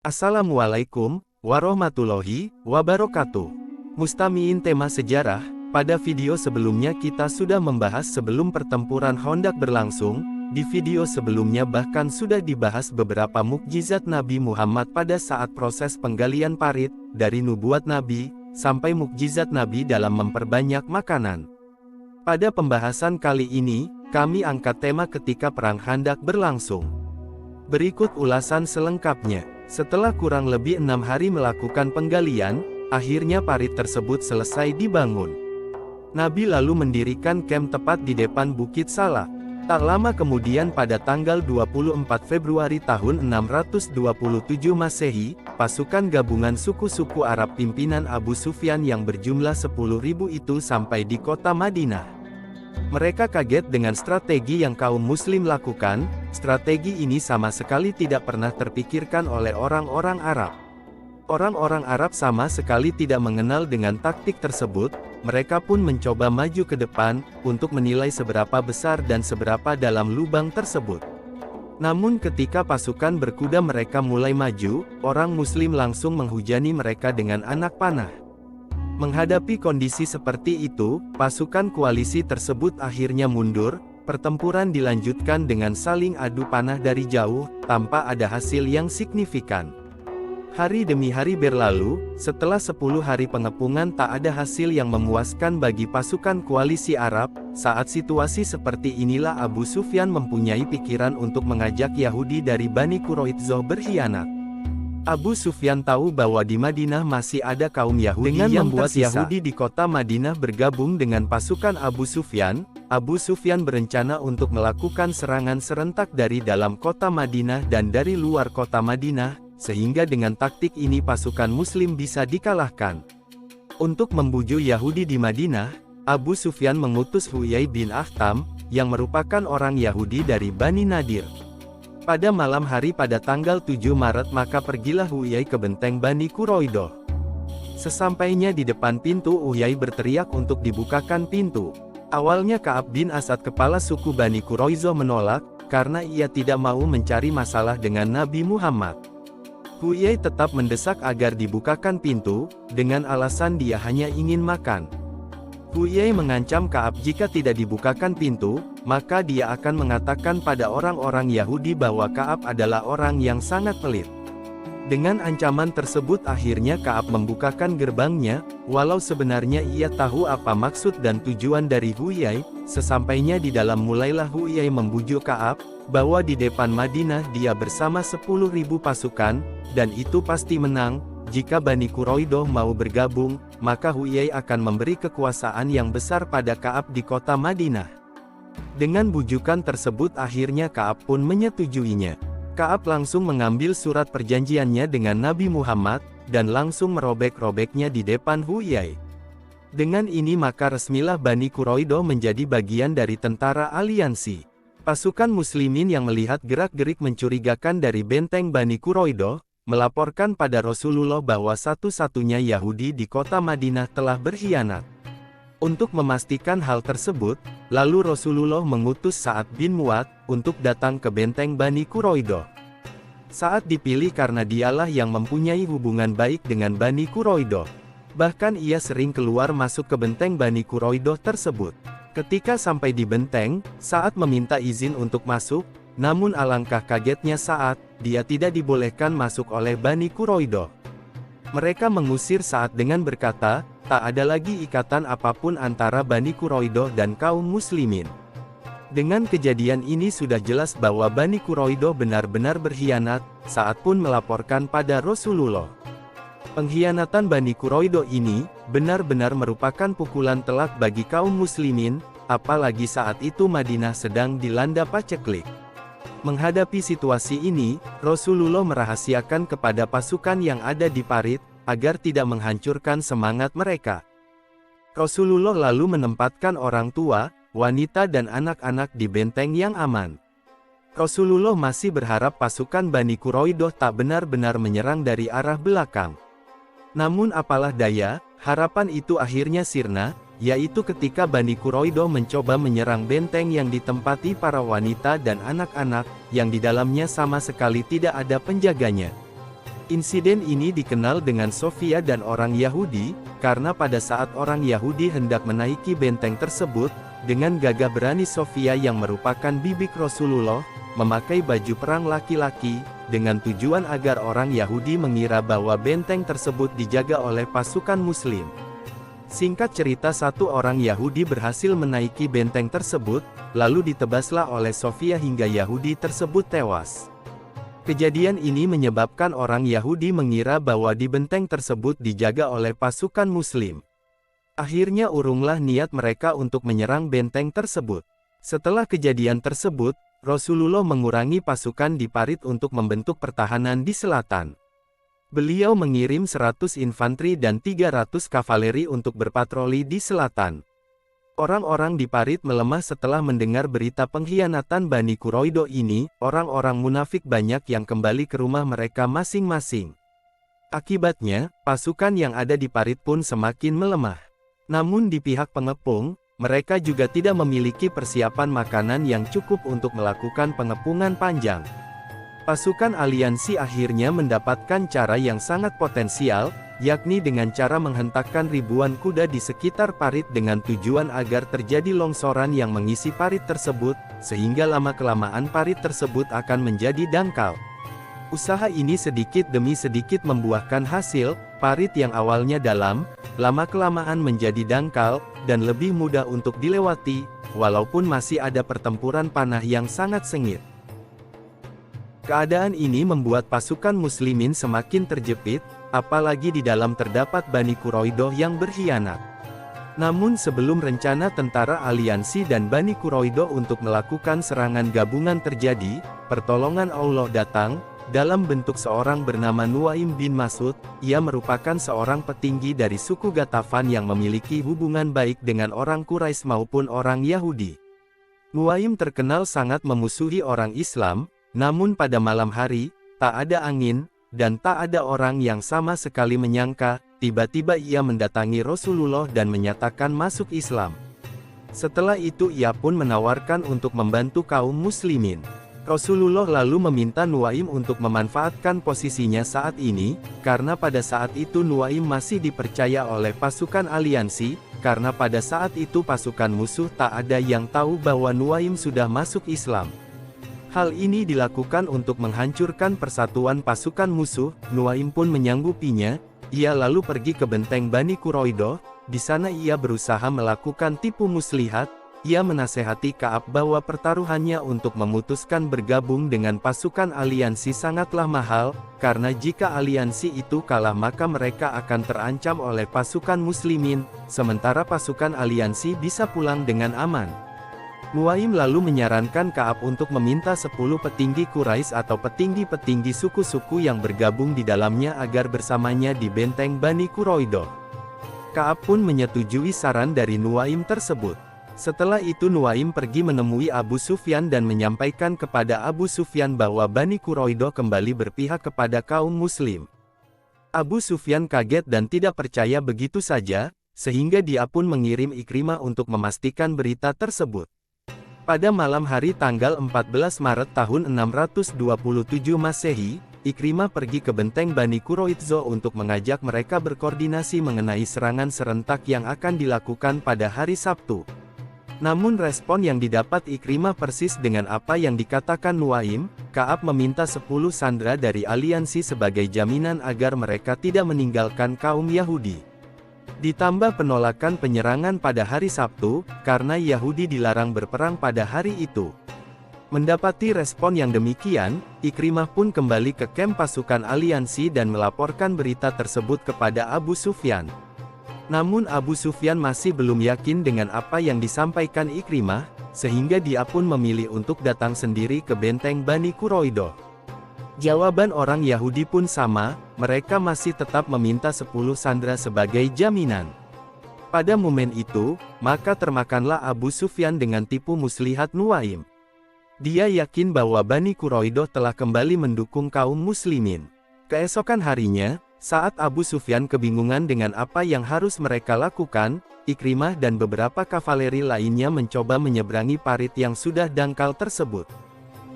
Assalamualaikum warahmatullahi wabarakatuh. Mustamiin tema sejarah. Pada video sebelumnya kita sudah membahas sebelum pertempuran Khandaq berlangsung. Di video sebelumnya bahkan sudah dibahas beberapa mukjizat Nabi Muhammad pada saat proses penggalian parit, dari nubuat Nabi, sampai mukjizat Nabi dalam memperbanyak makanan. Pada pembahasan kali ini, kami angkat tema ketika Perang Khandaq berlangsung. Berikut ulasan selengkapnya. Setelah kurang lebih 6 hari melakukan penggalian, akhirnya parit tersebut selesai dibangun. Nabi lalu mendirikan kamp tepat di depan Bukit Sala. Tak lama kemudian pada tanggal 24 Februari tahun 627 Masehi, pasukan gabungan suku-suku Arab pimpinan Abu Sufyan yang berjumlah 10.000 itu sampai di kota Madinah. Mereka kaget dengan strategi yang kaum muslim lakukan. Strategi ini sama sekali tidak pernah terpikirkan oleh orang-orang Arab. Orang-orang Arab sama sekali tidak mengenal dengan taktik tersebut. Mereka pun mencoba maju ke depan, untuk menilai seberapa besar dan seberapa dalam lubang tersebut. Namun ketika pasukan berkuda mereka mulai maju, orang muslim langsung menghujani mereka dengan anak panah. Menghadapi kondisi seperti itu, pasukan koalisi tersebut akhirnya mundur. Pertempuran dilanjutkan dengan saling adu panah dari jauh, tanpa ada hasil yang signifikan. Hari demi hari berlalu, setelah 10 hari pengepungan tak ada hasil yang memuaskan bagi pasukan koalisi Arab. Saat situasi seperti inilah Abu Sufyan mempunyai pikiran untuk mengajak Yahudi dari Bani Quraidzah berkhianat. Abu Sufyan tahu bahwa di Madinah masih ada kaum Yahudi yang membuat Yahudi di kota Madinah bergabung dengan pasukan Abu Sufyan. Abu Sufyan berencana untuk melakukan serangan serentak dari dalam kota Madinah dan dari luar kota Madinah, sehingga dengan taktik ini pasukan Muslim bisa dikalahkan. Untuk membujuk Yahudi di Madinah, Abu Sufyan mengutus Huyai bin Akhtam, yang merupakan orang Yahudi dari Bani Nadir. Pada malam hari pada tanggal 7 Maret maka pergilah Huyai ke benteng Bani Quraidah. Sesampainya di depan pintu Huyai berteriak untuk dibukakan pintu. Awalnya Ka'ab bin Asad kepala suku Bani Quraidzah menolak, karena ia tidak mau mencari masalah dengan Nabi Muhammad. Huyai tetap mendesak agar dibukakan pintu, dengan alasan dia hanya ingin makan. Huyai mengancam Ka'ab jika tidak dibukakan pintu, maka dia akan mengatakan pada orang-orang Yahudi bahwa Ka'ab adalah orang yang sangat pelit. Dengan ancaman tersebut akhirnya Ka'ab membukakan gerbangnya, walau sebenarnya ia tahu apa maksud dan tujuan dari Huyai. Sesampainya di dalam mulailah Huyai membujuk Ka'ab, bahwa di depan Madinah dia bersama 10.000 pasukan, dan itu pasti menang. Jika Bani Quraidzah mau bergabung, maka Huyai akan memberi kekuasaan yang besar pada Ka'ab di kota Madinah. Dengan bujukan tersebut akhirnya Ka'ab pun menyetujuinya. Ka'ab langsung mengambil surat perjanjiannya dengan Nabi Muhammad, dan langsung merobek-robeknya di depan Huyai. Dengan ini maka resmilah Bani Quraidzah menjadi bagian dari tentara aliansi. Pasukan muslimin yang melihat gerak-gerik mencurigakan dari benteng Bani Quraidzah, melaporkan pada Rasulullah bahwa satu-satunya Yahudi di kota Madinah telah berkhianat. Untuk memastikan hal tersebut, lalu Rasulullah mengutus Sa'ad bin Mu'adz untuk datang ke benteng Bani Quraidzah. Sa'ad dipilih karena dialah yang mempunyai hubungan baik dengan Bani Quraidzah. Bahkan ia sering keluar masuk ke benteng Bani Quraidzah tersebut. Ketika sampai di benteng, Sa'ad meminta izin untuk masuk, namun alangkah kagetnya Sa'ad, dia tidak dibolehkan masuk oleh Bani Quraidzah. Mereka mengusir Sa'ad dengan berkata, tak ada lagi ikatan apapun antara Bani Quraidzah dan kaum muslimin. Dengan kejadian ini sudah jelas bahwa Bani Quraidzah benar-benar berkhianat. Sa'ad pun melaporkan pada Rasulullah. Pengkhianatan Bani Quraidzah ini, benar-benar merupakan pukulan telak bagi kaum muslimin, apalagi saat itu Madinah sedang dilanda paceklik. Menghadapi situasi ini, Rasulullah merahasiakan kepada pasukan yang ada di parit, agar tidak menghancurkan semangat mereka. Rasulullah lalu menempatkan orang tua, wanita dan anak-anak di benteng yang aman. Rasulullah masih berharap pasukan Bani Quraidzah tak benar-benar menyerang dari arah belakang. Namun apalah daya, harapan itu akhirnya sirna, yaitu ketika Bani Quraidzah mencoba menyerang benteng yang ditempati para wanita dan anak-anak, yang di dalamnya sama sekali tidak ada penjaganya. Insiden ini dikenal dengan Sofia dan orang Yahudi, karena pada saat orang Yahudi hendak menaiki benteng tersebut, dengan gagah berani Sofia yang merupakan bibik Rasulullah, memakai baju perang laki-laki, dengan tujuan agar orang Yahudi mengira bahwa benteng tersebut dijaga oleh pasukan Muslim. Singkat cerita, satu orang Yahudi berhasil menaiki benteng tersebut, lalu ditebaslah oleh Sofia hingga Yahudi tersebut tewas. Kejadian ini menyebabkan orang Yahudi mengira bahwa di benteng tersebut dijaga oleh pasukan Muslim. Akhirnya urunglah niat mereka untuk menyerang benteng tersebut. Setelah kejadian tersebut, Rasulullah mengurangi pasukan di Parit untuk membentuk pertahanan di selatan. Beliau mengirim 100 infanteri dan 300 kavaleri untuk berpatroli di selatan. Orang-orang di Parit melemah setelah mendengar berita pengkhianatan Bani Quraidah ini. Orang-orang munafik banyak yang kembali ke rumah mereka masing-masing. Akibatnya, pasukan yang ada di Parit pun semakin melemah. Namun di pihak pengepung, mereka juga tidak memiliki persiapan makanan yang cukup untuk melakukan pengepungan panjang. Pasukan aliansi akhirnya mendapatkan cara yang sangat potensial, yakni dengan cara menghentakkan ribuan kuda di sekitar Parit dengan tujuan agar terjadi longsoran yang mengisi Parit tersebut, sehingga lama-kelamaan Parit tersebut akan menjadi dangkal. Usaha ini sedikit demi sedikit membuahkan hasil. Parit yang awalnya dalam, lama-kelamaan menjadi dangkal, dan lebih mudah untuk dilewati, walaupun masih ada pertempuran panah yang sangat sengit. Keadaan ini membuat pasukan Muslimin semakin terjepit, apalagi di dalam terdapat Bani Quraidah yang berkhianat. Namun sebelum rencana tentara aliansi dan Bani Quraidah untuk melakukan serangan gabungan terjadi, pertolongan Allah datang, dalam bentuk seorang bernama Nuaim bin Mas'ud. Ia merupakan seorang petinggi dari suku Ghatafan yang memiliki hubungan baik dengan orang Quraisy maupun orang Yahudi. Nuaim terkenal sangat memusuhi orang Islam, namun pada malam hari, tak ada angin, dan tak ada orang yang sama sekali menyangka, tiba-tiba ia mendatangi Rasulullah dan menyatakan masuk Islam. Setelah itu ia pun menawarkan untuk membantu kaum muslimin. Rasulullah lalu meminta Nuaim untuk memanfaatkan posisinya saat ini, karena pada saat itu Nuaim masih dipercaya oleh pasukan aliansi, karena pada saat itu pasukan musuh tak ada yang tahu bahwa Nuaim sudah masuk Islam. Hal ini dilakukan untuk menghancurkan persatuan pasukan musuh. Nuaim pun menyanggupinya. Ia lalu pergi ke benteng Bani Quraidah. Di sana ia berusaha melakukan tipu muslihat. Ia menasehati Ka'ab bahwa pertaruhannya untuk memutuskan bergabung dengan pasukan aliansi sangatlah mahal, karena jika aliansi itu kalah maka mereka akan terancam oleh pasukan muslimin, sementara pasukan aliansi bisa pulang dengan aman. Nuaim lalu menyarankan Ka'ab untuk meminta 10 petinggi Quraisy atau petinggi-petinggi suku-suku yang bergabung di dalamnya agar bersamanya di benteng Bani Quraidah. Ka'ab pun menyetujui saran dari Nuaim tersebut. Setelah itu Nuaim pergi menemui Abu Sufyan dan menyampaikan kepada Abu Sufyan bahwa Bani Quraidah kembali berpihak kepada kaum muslim. Abu Sufyan kaget dan tidak percaya begitu saja, sehingga dia pun mengirim Ikrimah untuk memastikan berita tersebut. Pada malam hari tanggal 14 Maret tahun 627 Masehi, Ikrimah pergi ke benteng Bani Quraidah untuk mengajak mereka berkoordinasi mengenai serangan serentak yang akan dilakukan pada hari Sabtu. Namun respon yang didapat Ikrimah persis dengan apa yang dikatakan Nuaim. Ka'ab meminta 10 sandera dari aliansi sebagai jaminan agar mereka tidak meninggalkan kaum Yahudi. Ditambah penolakan penyerangan pada hari Sabtu, karena Yahudi dilarang berperang pada hari itu. Mendapati respon yang demikian, Ikrimah pun kembali ke kamp pasukan aliansi dan melaporkan berita tersebut kepada Abu Sufyan. Namun Abu Sufyan masih belum yakin dengan apa yang disampaikan Ikrimah, sehingga dia pun memilih untuk datang sendiri ke benteng Bani Quraidah. Jawaban orang Yahudi pun sama, mereka masih tetap meminta 10 sandera sebagai jaminan. Pada momen itu, maka termakanlah Abu Sufyan dengan tipu muslihat Nuaim. Dia yakin bahwa Bani Quraidah telah kembali mendukung kaum muslimin. Keesokan harinya, saat Abu Sufyan kebingungan dengan apa yang harus mereka lakukan, Ikrimah dan beberapa kavaleri lainnya mencoba menyeberangi parit yang sudah dangkal tersebut.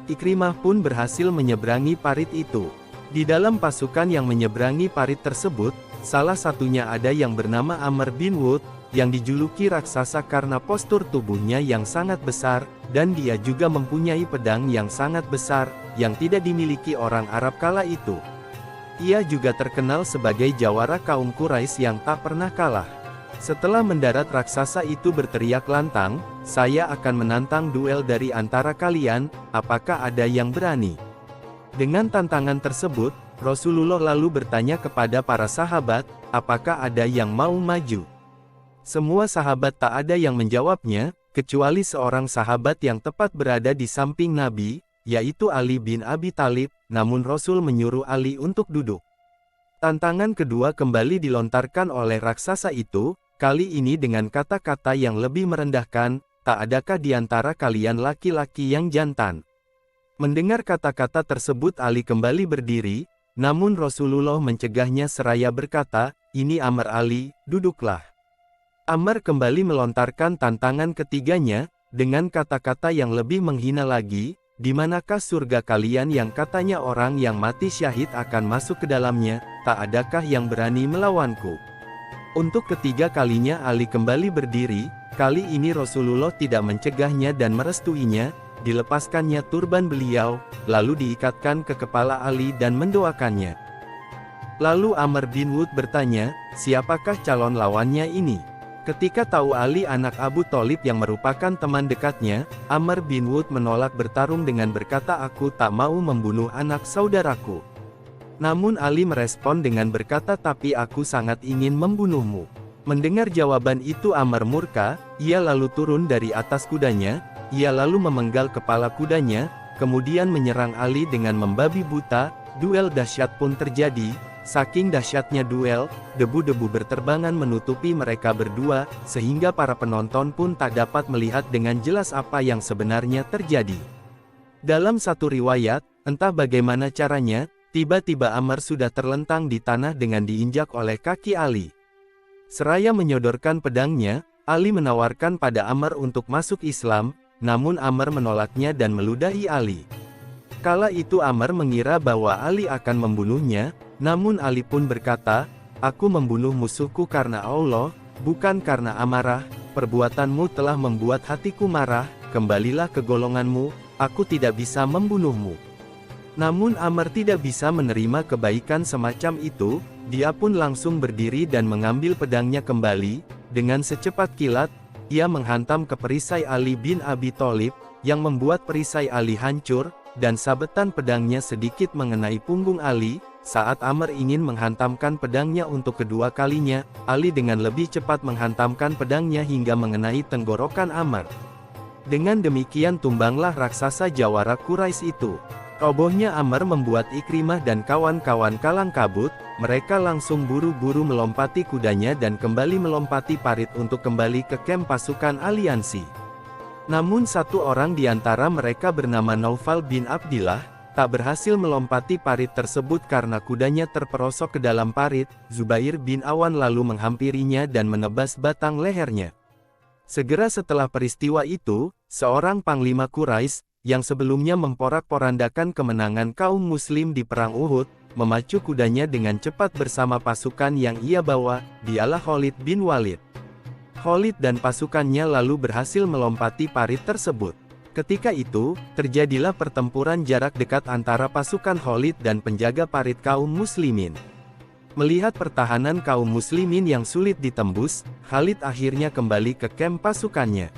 Ikrimah pun berhasil menyeberangi parit itu. Di dalam pasukan yang menyeberangi parit tersebut, salah satunya ada yang bernama Amr bin Wud, yang dijuluki raksasa karena postur tubuhnya yang sangat besar, dan dia juga mempunyai pedang yang sangat besar, yang tidak dimiliki orang Arab kala itu. Ia juga terkenal sebagai jawara kaum Quraisy yang tak pernah kalah. Setelah mendarat raksasa itu berteriak lantang, "Saya akan menantang duel dari antara kalian, apakah ada yang berani?" Dengan tantangan tersebut, Rasulullah lalu bertanya kepada para sahabat, apakah ada yang mau maju? Semua sahabat tak ada yang menjawabnya, kecuali seorang sahabat yang tepat berada di samping Nabi, yaitu Ali bin Abi Thalib, namun Rasul menyuruh Ali untuk duduk. Tantangan kedua kembali dilontarkan oleh raksasa itu, kali ini dengan kata-kata yang lebih merendahkan, "Tak adakah di antara kalian laki-laki yang jantan?" Mendengar kata-kata tersebut Ali kembali berdiri, namun Rasulullah mencegahnya seraya berkata, "Ini Amr Ali, duduklah." Amr kembali melontarkan tantangan ketiganya, dengan kata-kata yang lebih menghina lagi, "Di manakah surga kalian yang katanya orang yang mati syahid akan masuk ke dalamnya, tak adakah yang berani melawanku?" Untuk ketiga kalinya Ali kembali berdiri, kali ini Rasulullah tidak mencegahnya dan merestuinya, dilepaskannya turban beliau, lalu diikatkan ke kepala Ali dan mendoakannya. Lalu Amr bin Wud bertanya, siapakah calon lawannya ini? Ketika tahu Ali anak Abu Thalib yang merupakan teman dekatnya, Amr bin Wud menolak bertarung dengan berkata, "Aku tak mau membunuh anak saudaraku." Namun Ali merespon dengan berkata, "Tapi aku sangat ingin membunuhmu." Mendengar jawaban itu Amr murka, ia lalu turun dari atas kudanya, ia lalu memenggal kepala kudanya, kemudian menyerang Ali dengan membabi buta. Duel dahsyat pun terjadi. Saking dahsyatnya duel, debu-debu berterbangan menutupi mereka berdua, sehingga para penonton pun tak dapat melihat dengan jelas apa yang sebenarnya terjadi. Dalam satu riwayat, entah bagaimana caranya, tiba-tiba Amr sudah terlentang di tanah dengan diinjak oleh kaki Ali. Seraya menyodorkan pedangnya, Ali menawarkan pada Amr untuk masuk Islam, namun Amr menolaknya dan meludahi Ali. Kala itu Amr mengira bahwa Ali akan membunuhnya, namun Ali pun berkata, "Aku membunuh musuhku karena Allah, bukan karena amarah. Perbuatanmu telah membuat hatiku marah, kembalilah ke golonganmu, aku tidak bisa membunuhmu." Namun Amr tidak bisa menerima kebaikan semacam itu, dia pun langsung berdiri dan mengambil pedangnya kembali, dengan secepat kilat, ia menghantam ke perisai Ali bin Abi Thalib, yang membuat perisai Ali hancur, dan sabetan pedangnya sedikit mengenai punggung Ali. Saat Amr ingin menghantamkan pedangnya untuk kedua kalinya, Ali dengan lebih cepat menghantamkan pedangnya hingga mengenai tenggorokan Amr. Dengan demikian tumbanglah raksasa jawara Quraisy itu. Robohnya Amr membuat Ikrimah dan kawan-kawan kalang kabut, mereka langsung buru-buru melompati kudanya dan kembali melompati parit untuk kembali ke kamp pasukan aliansi. Namun satu orang di antara mereka bernama Naufal bin Abdillah, tak berhasil melompati parit tersebut karena kudanya terperosok ke dalam parit. Zubair bin Awan lalu menghampirinya dan menebas batang lehernya. Segera setelah peristiwa itu, seorang panglima Quraisy, yang sebelumnya memporak-porandakan kemenangan kaum muslim di perang Uhud, memacu kudanya dengan cepat bersama pasukan yang ia bawa, dialah Khalid bin Walid. Khalid dan pasukannya lalu berhasil melompati parit tersebut. Ketika itu, terjadilah pertempuran jarak dekat antara pasukan Khalid dan penjaga parit kaum muslimin. Melihat pertahanan kaum muslimin yang sulit ditembus, Khalid akhirnya kembali ke kamp pasukannya.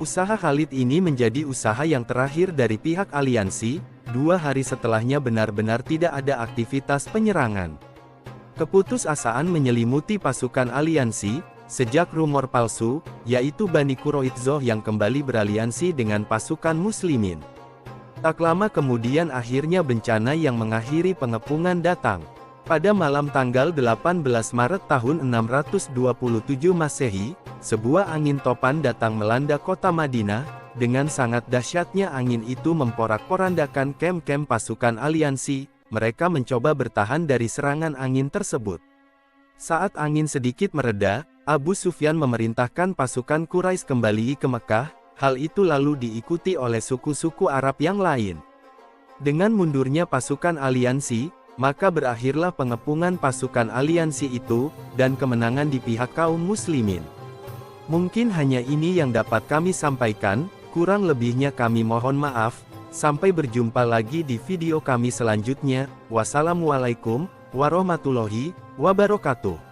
Usaha Khalid ini menjadi usaha yang terakhir dari pihak aliansi. 2 hari setelahnya benar-benar tidak ada aktivitas penyerangan. Keputusasaan menyelimuti pasukan aliansi, sejak rumor palsu, yaitu Bani Quraidzah yang kembali beraliansi dengan pasukan muslimin. Tak lama kemudian akhirnya bencana yang mengakhiri pengepungan datang. Pada malam tanggal 18 Maret tahun 627 Masehi, sebuah angin topan datang melanda kota Madinah. Dengan sangat dahsyatnya angin itu memporak-porandakan kamp-kamp pasukan aliansi. Mereka mencoba bertahan dari serangan angin tersebut. Saat angin sedikit mereda, Abu Sufyan memerintahkan pasukan Quraisy kembali ke Mekah. Hal itu lalu diikuti oleh suku-suku Arab yang lain. Dengan mundurnya pasukan aliansi, maka berakhirlah pengepungan pasukan aliansi itu, dan kemenangan di pihak kaum muslimin. Mungkin hanya ini yang dapat kami sampaikan, kurang lebihnya kami mohon maaf. Sampai berjumpa lagi di video kami selanjutnya. Wassalamualaikum warahmatullahi wabarakatuh.